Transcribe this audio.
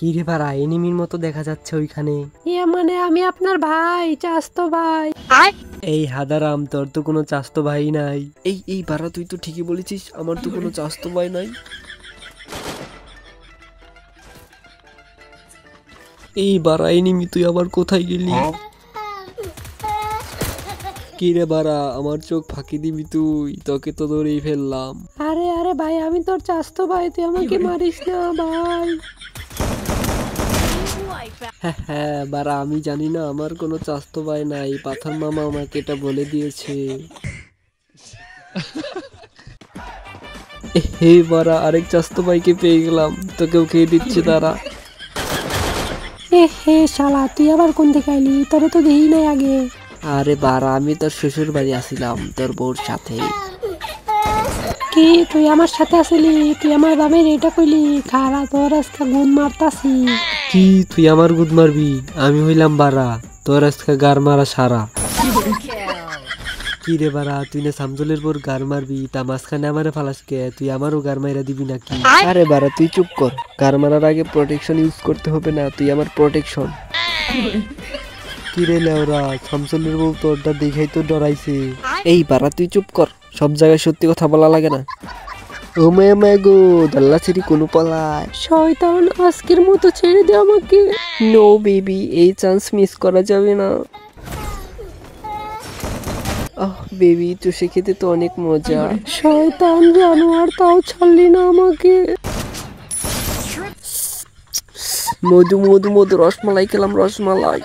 কি রে ভাড়া, এনিমির মতো দেখা যাচ্ছে ওইখানে। ইয়ে মানে আমি আপনার ভাই, চাস্তো ভাই। এই হাদারাম, তোর তো কোনো চাস্তো ভাই নাই। এই ভাড়া, তুই তো ঠিকই বলেছিস, আমার তো কোনো চাস্তো ভাই নাই। এই বাড়া এনিমি, তুই আবার কোথায় গেলি? কি রে বাড়া, আমার চোখ ফাঁকি দিবি তুই? তোকে তো ধরেই ফেললাম। আরে আরে ভাই, আমি তোর চাস্তো ভাই, তুই আমাকে মারিস না ভাই। হ্যাঁ বাড়া, আমি জানি না আমার কোনো চাস্তো ভাই নাই, পাথর মামা আমাকে এটা বলে দিয়েছে। হে বাড়া, আরেক চাস্তো ভাইকে পেয়ে গেলাম, তোকেও খেয়ে দিচ্ছে তারা। হে শালা, তুই আবার কোন থেকে আইলি? তোরে তো দেই নাই আগে। আরে বাড়া, আমি তোর শ্বশুর বাড়ি আসিলাম তোর বউর সাথে। কি তুই আমার সাথে আসলি? তুই আমার বাবার এটা কইলি? খারা তোর আজকে গুণ মারতাছি। কি তুই আমার গুদ মারবি? আমি হইলাম বাড়া, তোর আজকে গার মারা সারা। কি রে বাড়া, তুই না সামজলের পর গার মারবি, তা মাঝখানে আমারে ফালাস কে? তুই আমারও গার মাইরা দিবি নাকি? আরে বাড়া তুই চুপ কর, গার মারার আগে প্রোটেকশন ইউজ করতে হবে না? তুই আমার প্রোটেকশন। কি রে লেওরা, সামজলের বউ তোরটা দেখাই তো ডরাইছে। এই বাড়া তুই চুপ কর, সব জায়গায় সত্যি কথা বলা লাগে না। ও মে গো, দাল্লা ছেড়ি কোনো পলায়। শয়তান, আজকের মতো ছেড়ে দে আমাকে। নো বেবি, এই চান্স মিস করা যাবে না। আহ বেবি, চুষে খেতে তো অনেক মজা। শয়তান জানোয়ার, তাও ছাড়লি না আমাকে। মধু মধু মধু, রসমালাই খেলাম রসমালাই।